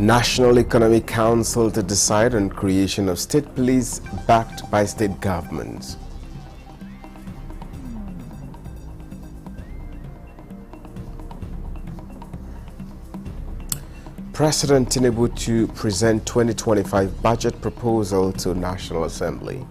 National Economic Council to decide on creation of state police backed by state governments. President Tinubu to present 2025 budget proposal to National Assembly.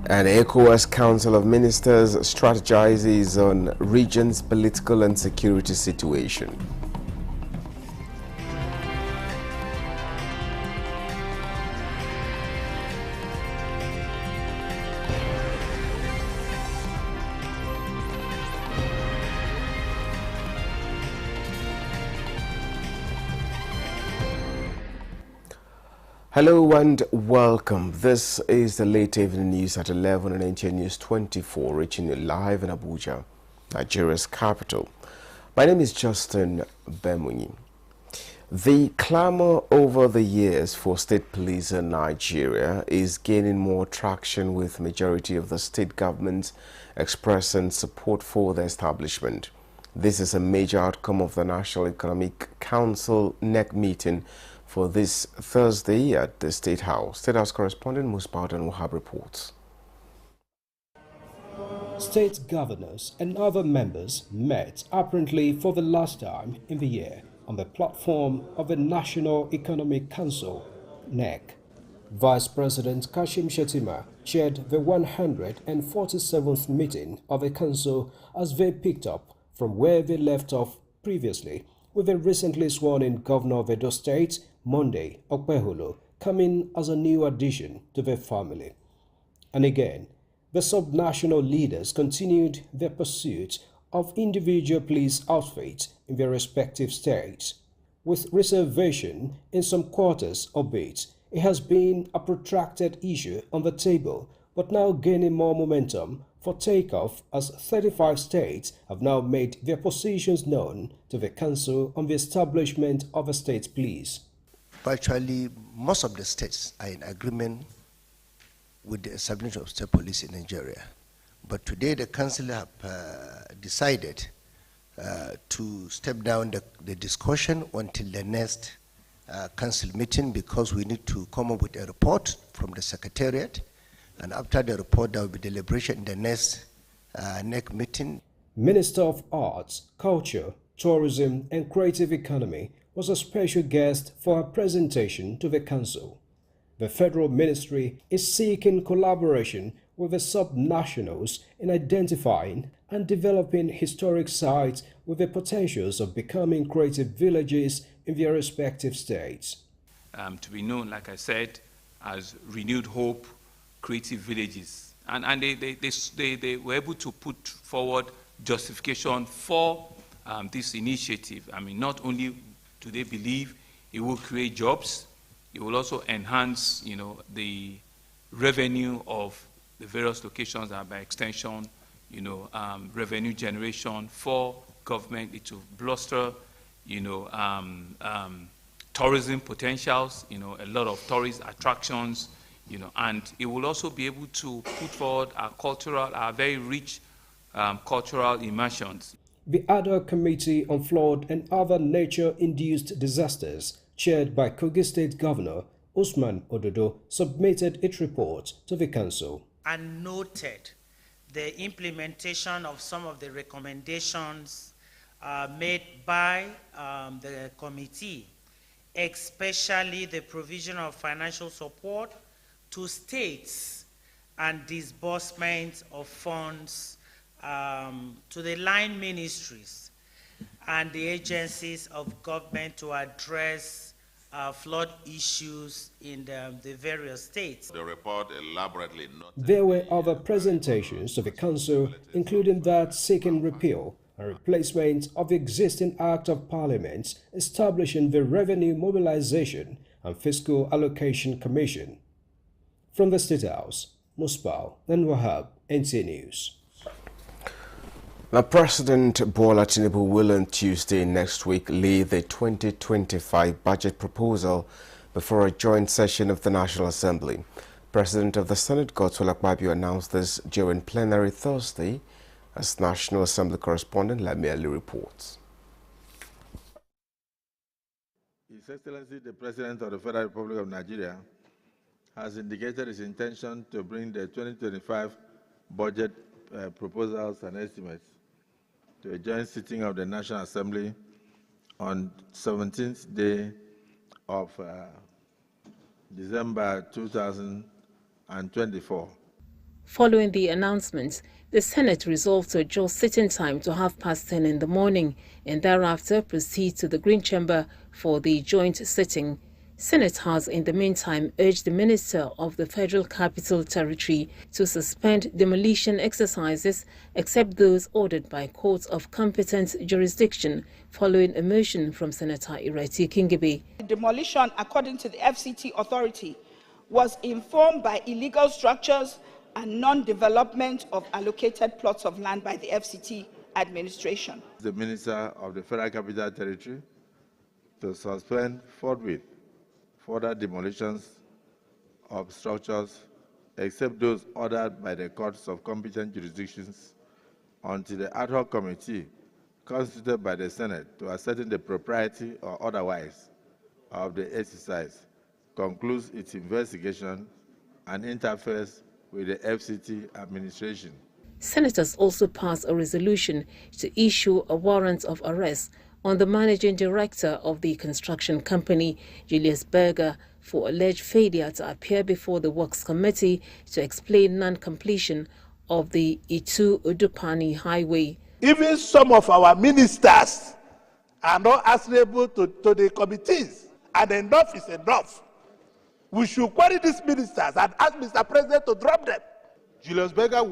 And ECOWAS Council of Ministers strategizes on region's political and security situation. Hello and welcome. This is the late evening news at 11 on NTA News 24, reaching you live in Abuja, Nigeria's capital. My name is Justin Bemunyi. The clamor over the years for state police in Nigeria is gaining more traction, with majority of the state governments expressing support for the establishment. This is a major outcome of the National Economic Council NEC meeting for this Thursday at the State House. State House correspondent Musbaud and Wahab reports. State governors and other members met apparently for the last time in the year on the platform of the National Economic Council, NEC. Vice President Kashim Shettima chaired the 147th meeting of the council as they picked up from where they left off previously, with the recently sworn-in governor of Edo State, Monday Okpeholo, coming as a new addition to their family. And again, the subnational leaders continued their pursuit of individual police outfits in their respective states. With reservation in some quarters, albeit it has been a protracted issue on the table, but now gaining more momentum for takeoff, as 35 states have now made their positions known to the Council on the establishment of a state police. Virtually most of the states are in agreement with the establishment of state police in Nigeria. But today the Council have decided to step down the discussion until the next Council meeting, because we need to come up with a report from the Secretariat. And after the report, there will be deliberation in the next NEC meeting. Minister of Arts, Culture, Tourism and Creative Economy was a special guest for her presentation to the Council. The Federal Ministry is seeking collaboration with the subnationals in identifying and developing historic sites with the potentials of becoming creative villages in their respective states. To be known, like I said, as Renewed Hope Creative Villages. And they were able to put forward justification for this initiative. I mean, not only do they believe it will create jobs, it will also enhance, the revenue of the various locations, and by extension, revenue generation for government. It will bluster, tourism potentials, a lot of tourist attractions, and it will also be able to put forward our very rich cultural immersions. The Ad hoc Committee on Flood and Other Nature-Induced Disasters, chaired by Kogi State Governor Usman Ododo, submitted its report to the Council. And noted the implementation of some of the recommendations made by the committee, especially the provision of financial support to states and disbursement of funds to the line ministries and the agencies of government to address flood issues in the various states. The report elaborately noted. There were other presentations to the Council, including that seeking repeal and replacement of the existing Act of Parliament establishing the Revenue Mobilization and Fiscal Allocation Commission. From the State House, Musbao and Wahab, NTA News. Now, President Bola Tinubu will on Tuesday next week lead the 2025 budget proposal before a joint session of the National Assembly. President of the Senate, Godswill Akpabio, announced this during plenary Thursday, as National Assembly correspondent Lami Ali reports. His Excellency, the President of the Federal Republic of Nigeria, has indicated his intention to bring the 2025 budget proposals and estimates to a joint sitting of the National Assembly on 17th day of December 2024. Following the announcement, the Senate resolved to adjust sitting time to 10:30 in the morning and thereafter proceed to the Green Chamber for the joint sitting. Senate has, in the meantime, urged the Minister of the Federal Capital Territory to suspend demolition exercises except those ordered by courts of competent jurisdiction following a motion from Senator Ireti Kingibe. The demolition, according to the FCT authority, was informed by illegal structures and non-development of allocated plots of land by the FCT administration. The Minister of the Federal Capital Territory to suspend forthwith further demolitions of structures except those ordered by the courts of competent jurisdictions until the ad hoc committee constituted by the Senate to ascertain the propriety or otherwise of the exercise concludes its investigation and interferes with the FCT administration. Senators also passed a resolution to issue a warrant of arrest on the managing director of the construction company, Julius Berger, for alleged failure to appear before the Works Committee to explain non-completion of the Itu-Udupani Highway. Even some of our ministers are not answerable to the committees, and enough is enough. We should query these ministers and ask Mr. President to drop them. Julius Berger,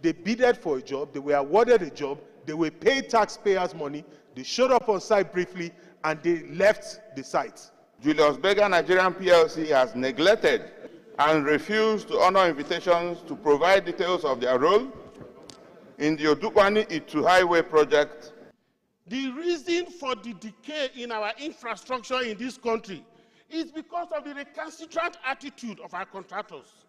they bidded for a job, they were awarded a job, they were paid taxpayers' money, they showed up on site briefly, and they left the site. Julius Berger Nigerian PLC has neglected and refused to honor invitations to provide details of their role in the Udupani Itu Highway project. The reason for the decay in our infrastructure in this country is because of the recalcitrant attitude of our contractors.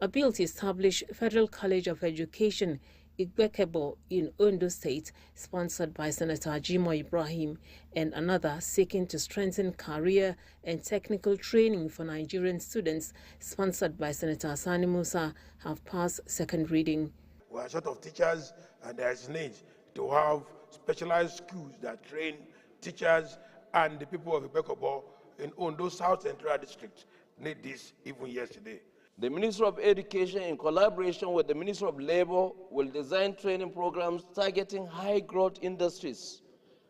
A bill to establish Federal College of Education Igbekebo in Ondo State, sponsored by Senator Jimo Ibrahim, and another seeking to strengthen career and technical training for Nigerian students, sponsored by Senator Sani Musa, have passed second reading. We are short of teachers, and there is need to have specialized schools that train teachers, and the people of Igbekebo in Ondo South Central District need this even yesterday. The Ministry of Education, in collaboration with the Ministry of Labor, will design training programs targeting high-growth industries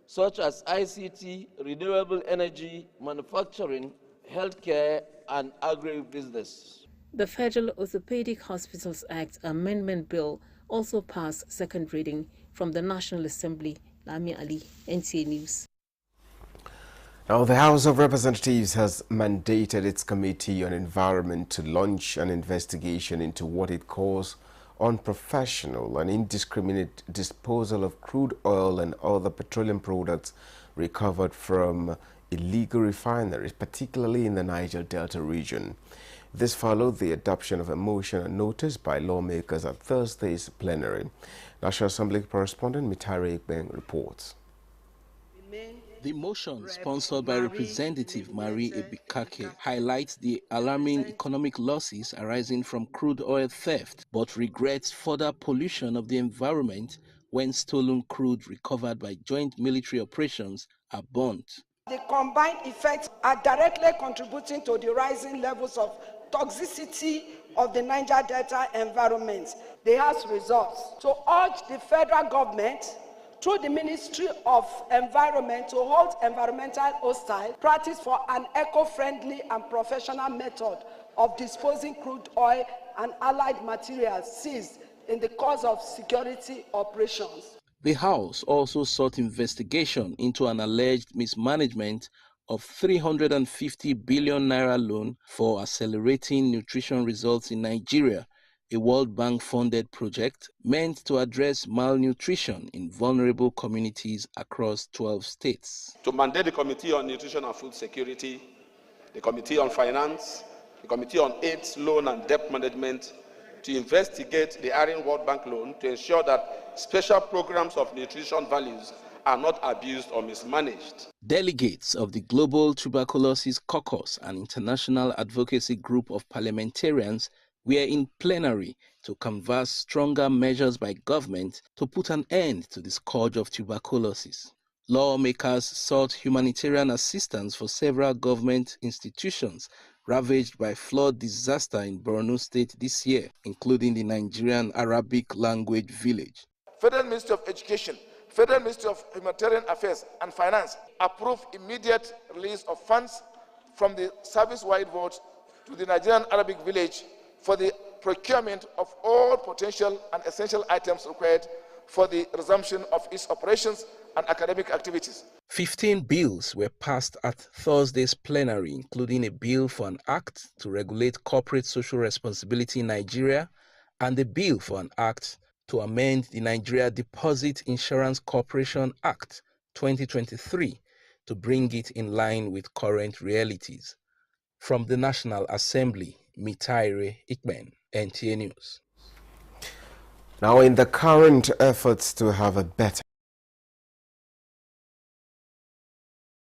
such as ICT, renewable energy, manufacturing, healthcare, and agribusiness. The Federal Orthopedic Hospitals Act Amendment Bill also passed second reading. From the National Assembly, Lami Ali, NTA News. Now, the House of Representatives has mandated its Committee on Environment to launch an investigation into what it calls unprofessional and indiscriminate disposal of crude oil and other petroleum products recovered from illegal refineries, particularly in the Niger Delta region. This followed the adoption of a motion and notice by lawmakers at Thursday's plenary. National Assembly correspondent Mitari Ekbeng reports. The motion, sponsored by Representative Marie Ebikake, highlights the alarming economic losses arising from crude oil theft, but regrets further pollution of the environment when stolen crude recovered by joint military operations are burnt. The combined effects are directly contributing to the rising levels of toxicity of the Niger Delta environment. They have results. To urge the federal government through the Ministry of Environment to hold environmental hostile practice for an eco-friendly and professional method of disposing crude oil and allied materials seized in the course of security operations. The House also sought investigation into an alleged mismanagement of 350 billion naira loan for accelerating nutrition results in Nigeria, a World Bank-funded project meant to address malnutrition in vulnerable communities across 12 states. To mandate the Committee on Nutrition and Food Security, the Committee on Finance, the Committee on AIDS, Loan and Debt Management, to investigate the ARIN World Bank loan to ensure that special programs of nutrition values are not abused or mismanaged. Delegates of the Global Tuberculosis Caucus, an international advocacy group of parliamentarians, were in plenary to canvass stronger measures by government to put an end to the scourge of tuberculosis. Lawmakers sought humanitarian assistance for several government institutions ravaged by flood disaster in Borno State this year, including the Nigerian Arabic Language Village. Federal Ministry of Education, Federal Ministry of Humanitarian Affairs and Finance approve immediate release of funds from the service-wide vote to the Nigerian Arabic Village for the procurement of all potential and essential items required for the resumption of its operations and academic activities. 15 bills were passed at Thursday's plenary, including a bill for an act to regulate corporate social responsibility in Nigeria and a bill for an act to amend the Nigeria Deposit Insurance Corporation Act 2023 to bring it in line with current realities. From the National Assembly, Mitaire Ikben, NTA News. Now, in the current efforts to have a better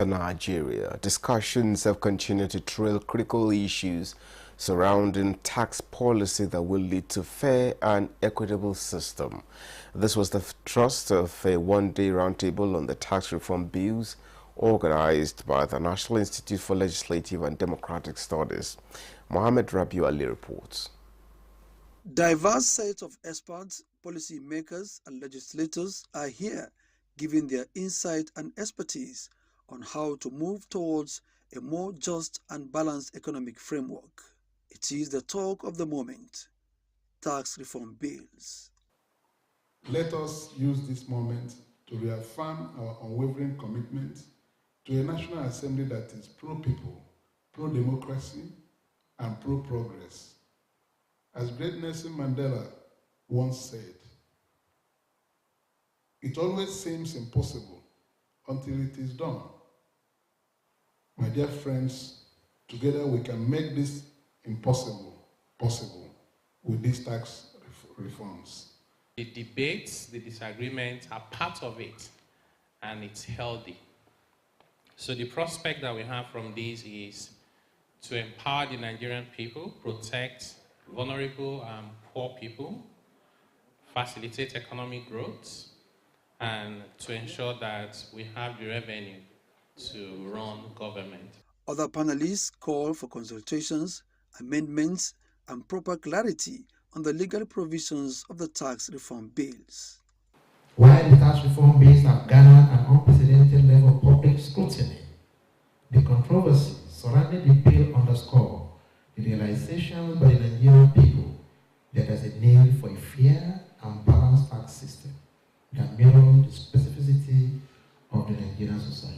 Nigeria, discussions have continued to trail critical issues surrounding tax policy that will lead to fair and equitable system. This was the thrust of a one-day roundtable on the tax reform bills organized by the National Institute for Legislative and Democratic Studies. Mohammed Rabiu Ali reports. Diverse sets of experts, policy makers, and legislators are here giving their insight and expertise on how to move towards a more just and balanced economic framework. It is the talk of the moment, tax reform bills. Let us use this moment to reaffirm our unwavering commitment to a National Assembly that is pro-people, pro-democracy, and pro-progress. As great Nelson Mandela once said, it always seems impossible until it is done. My dear friends, together we can make this impossible possible with these tax reforms. The debates, the disagreements are part of it, and it's healthy. So the prospect that we have from this is to empower the Nigerian people, protect vulnerable and poor people, facilitate economic growth, and to ensure that we have the revenue to run government. Other panelists call for consultations, amendments, and proper clarity on the legal provisions of the tax reform bills. While the tax reform bills have garnered an unprecedented level of public scrutiny, the controversy surrounding the bill underscore the realization by the Nigerian people that there is a need for a fair and balanced tax system that mirrors the specificity of the Nigerian society.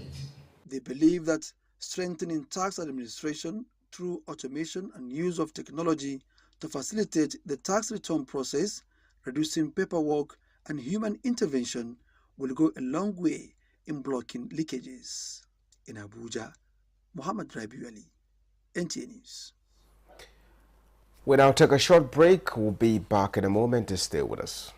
They believe that strengthening tax administration through automation and use of technology to facilitate the tax return process, reducing paperwork and human intervention will go a long way in blocking leakages. In Abuja, Mohammed Rabiu Ali, NTA News. We'll now take a short break. We'll be back in a moment to stay with us.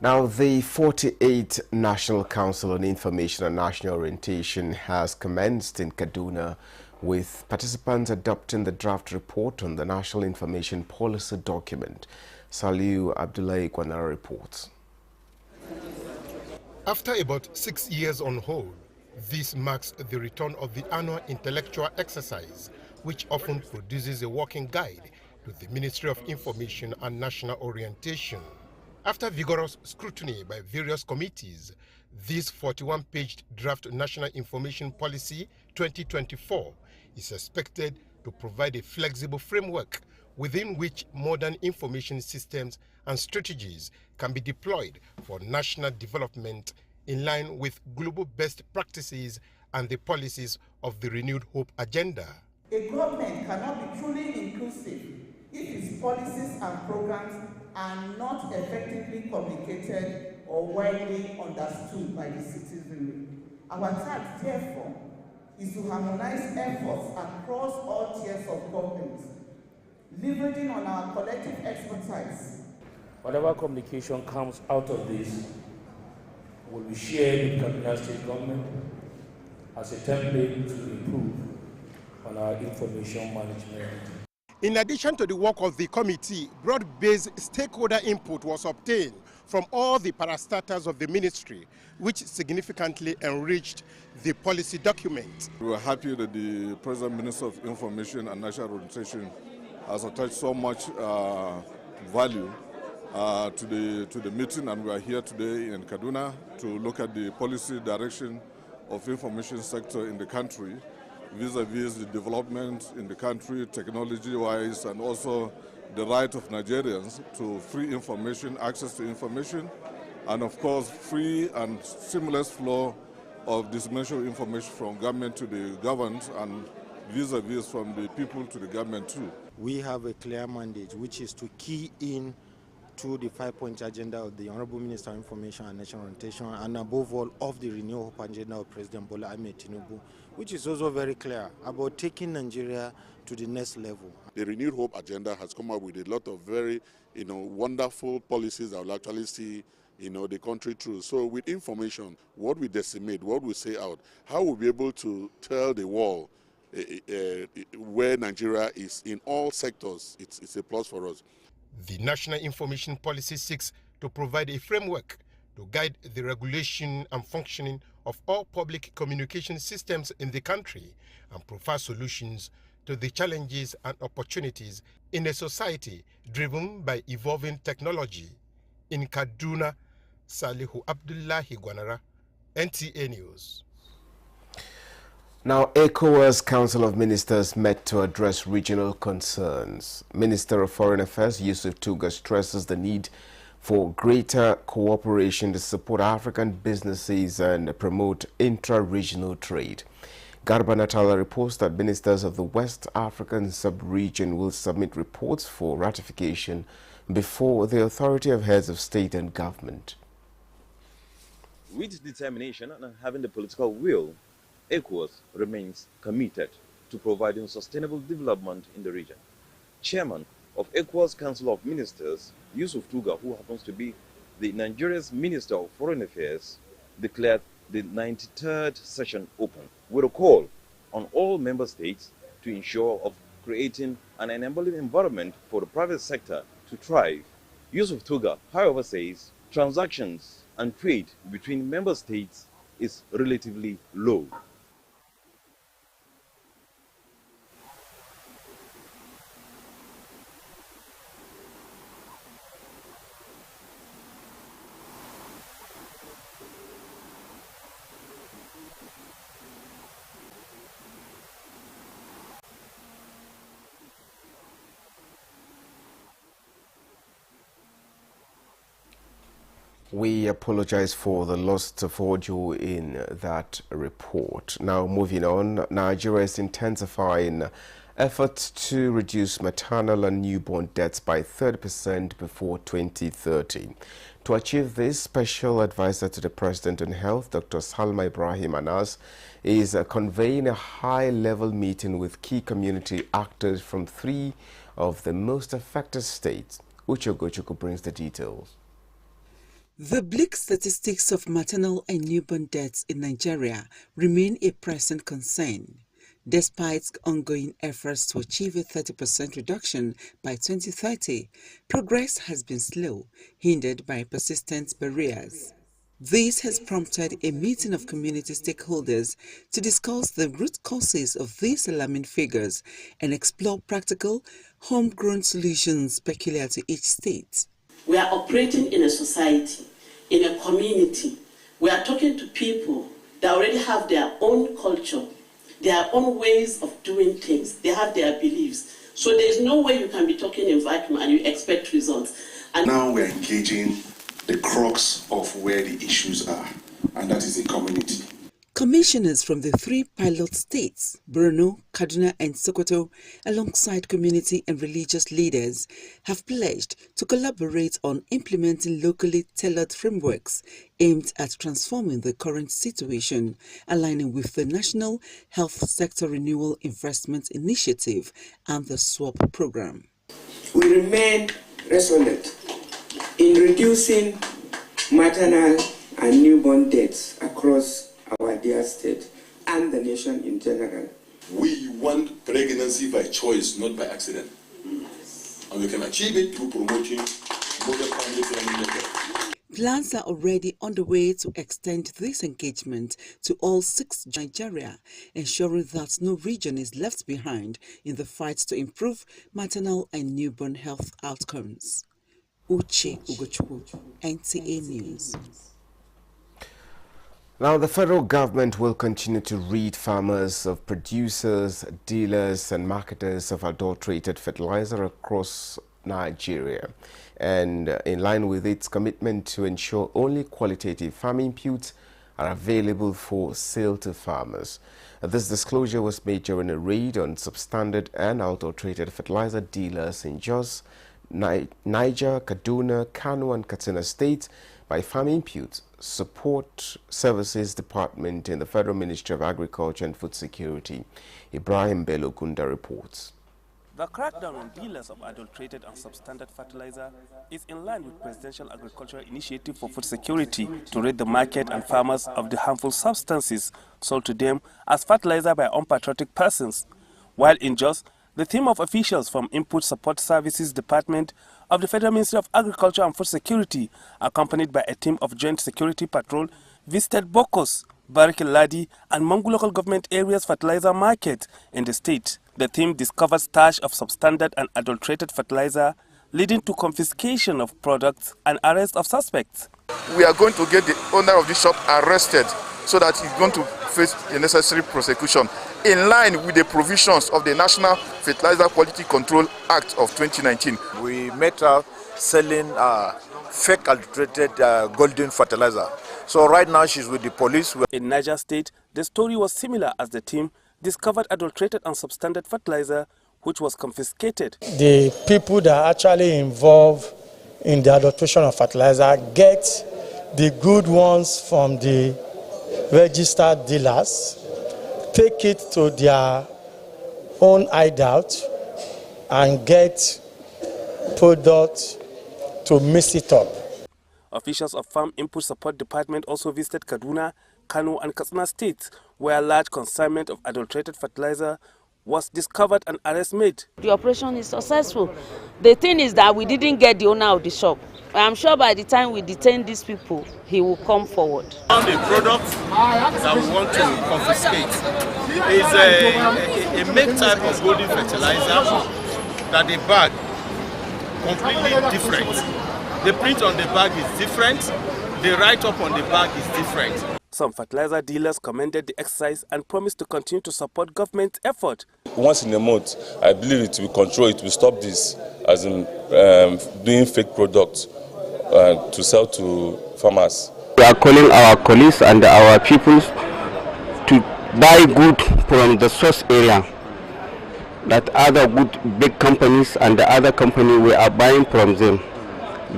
Now, the 48th National Council on Information and National Orientation has commenced in Kaduna, with participants adopting the draft report on the National Information Policy document. Saliu Abdullahi Kwanara reports. After about 6 years on hold, this marks the return of the annual intellectual exercise, which often produces a working guide to the Ministry of Information and National Orientation. After vigorous scrutiny by various committees, this 41-page draft National Information Policy 2024 is expected to provide a flexible framework within which modern information systems and strategies can be deployed for national development in line with global best practices and the policies of the Renewed Hope Agenda. A government cannot be truly inclusive if its policies and programs are not effectively communicated or widely understood by the citizenry. Our task, therefore, is to harmonize efforts across all tiers of government, leveraging on our collective expertise. Whatever communication comes out of this will be shared with Kaduna State Government as a template to improve on our information management. In addition to the work of the committee, broad-based stakeholder input was obtained from all the parastatals of the ministry, which significantly enriched the policy document. We were happy that the President Minister of Information and National Orientation has attached so much value to the meeting, and we are here today in Kaduna to look at the policy direction of information sector in the country, vis-a-vis the development in the country, technology-wise, and also the right of Nigerians to free information, access to information, and of course, free and seamless flow of dissemination of information from government to the governed, and vis-a-vis from the people to the government too. We have a clear mandate, which is to key in to the 5-point agenda of the Honorable Minister of Information and National Orientation, and above all of the Renewed Hope agenda of President Bola Ahmed Tinubu, which is also very clear about taking Nigeria to the next level. The Renewed Hope agenda has come up with a lot of very, wonderful policies that will actually see, the country through. So with information, what we decimate, what we say out, how we'll be able to tell the world where Nigeria is in all sectors, it's a plus for us. The National Information Policy seeks to provide a framework to guide the regulation and functioning of all public communication systems in the country and provide solutions to the challenges and opportunities in a society driven by evolving technology. In Kaduna, Salihu Abdullahi Gwanara, NTA News. Now, ECOWAS Council of Ministers met to address regional concerns. Minister of Foreign Affairs Yusuf Tuga stresses the need for greater cooperation to support African businesses and promote intra-regional trade. Garba Natala reports that ministers of the West African sub-region will submit reports for ratification before the Authority of Heads of State and Government. With determination and having the political will, ECOWAS remains committed to providing sustainable development in the region. Chairman of ECOWAS Council of Ministers, Yusuf Tuga, who happens to be the Nigeria's Minister of Foreign Affairs, declared the 93rd session open with a call on all member states to ensure of creating an enabling environment for the private sector to thrive. Yusuf Tuga, however, says transactions and trade between member states is relatively low. We apologize for the loss of audio in that report. Now, moving on, Nigeria is intensifying efforts to reduce maternal and newborn deaths by 30% before 2030. To achieve this, Special Advisor to the President on Health, Dr. Salma Ibrahim Anas, is convening a high-level meeting with key community actors from 3 of the most affected states. Uche Gochuku brings the details. The bleak statistics of maternal and newborn deaths in Nigeria remain a present concern. Despite ongoing efforts to achieve a 30% reduction by 2030, progress has been slow, hindered by persistent barriers. This has prompted a meeting of community stakeholders to discuss the root causes of these alarming figures and explore practical, homegrown solutions peculiar to each state. We are operating in a society, in a community. We are talking to people that already have their own culture, their own ways of doing things. They have their beliefs. So there is no way you can be talking in vacuum and you expect results. And now we're engaging the crux of where the issues are, and that is the community. Commissioners from the 3 pilot states, Borno, Kaduna and Sokoto, alongside community and religious leaders, have pledged to collaborate on implementing locally tailored frameworks aimed at transforming the current situation, aligning with the National Health Sector Renewal Investment Initiative and the SWAP program. We remain resolute in reducing maternal and newborn deaths across our dear state and the nation in general. We want pregnancy by choice, not by accident. And we can achieve it through promoting modern family planning methods. Plans are already underway to extend this engagement to all 6 Nigeria, ensuring that no region is left behind in the fight to improve maternal and newborn health outcomes. Uche Ugochukwu, NTA News. Now, the federal government will continue to rid farmers of producers, dealers and marketers of adulterated fertilizer across Nigeria, and in line with its commitment to ensure only qualitative farm inputs are available for sale to farmers. This disclosure was made during a raid on substandard and adulterated fertilizer dealers in Jos, Niger, Kaduna, Kano and Katsina states by Farm Input Support Services Department in the Federal Ministry of Agriculture and Food Security. Ibrahim Bello Gunda reports. The crackdown on dealers of adulterated and substandard fertilizer is in line with Presidential Agricultural Initiative for Food Security to rid the market and farmers of the harmful substances sold to them as fertilizer by unpatriotic persons. While in Jos, the team of officials from Input Support Services Department of the Federal Ministry of Agriculture and Food Security, accompanied by a team of Joint Security Patrol, visited Bokos, Barikin Ladi and Mangu local government areas fertilizer market in the state. The team discovered stash of substandard and adulterated fertilizer, leading to confiscation of products and arrest of suspects. We are going to get the owner of this shop arrested so that he's going to face the necessary prosecution in line with the provisions of the National Fertilizer Quality Control Act of 2019. We met her selling fake adulterated golden fertilizer. So right now she's with the police. In Niger State, the story was similar as the team discovered adulterated and substandard fertilizer, which was confiscated. The people that are actually involved in the adulteration of fertilizer get the good ones from the registered dealers, take it to their own hideout and get products to mix it up. Officials of Farm Input Support Department also visited Kaduna, Kano and Katsina states, where a large consignment of adulterated fertilizer was discovered and arrest made. The operation is successful. The thing is that we didn't get the owner of the shop. I am sure by the time we detain these people, he will come forward. The product that we want to confiscate is a make type of golden fertilizer that the bag completely different. The print on the bag is different. The write-up on the bag is different. Some fertilizer dealers commended the exercise and promised to continue to support government effort. Once in a month, I believe it will control, it will stop this, as in doing fake products to sell to farmers. We are calling our colleagues and our people to buy good from the source area. That other good big companies and the other company we are buying from them.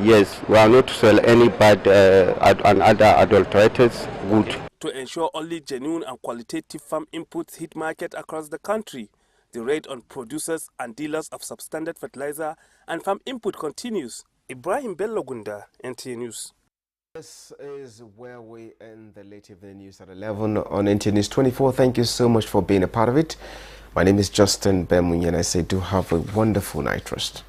Yes, we are not to sell any bad and other adulterated good. To ensure only genuine and qualitative farm inputs hit market across the country, the raid on producers and dealers of substandard fertilizer and farm input continues. Ibrahim Bello Gunda, NTA News. This is where we end the late evening news at 11 on NTA News 24. Thank you so much for being a part of it. My name is Justin Bemunyi and I say do have a wonderful night rest.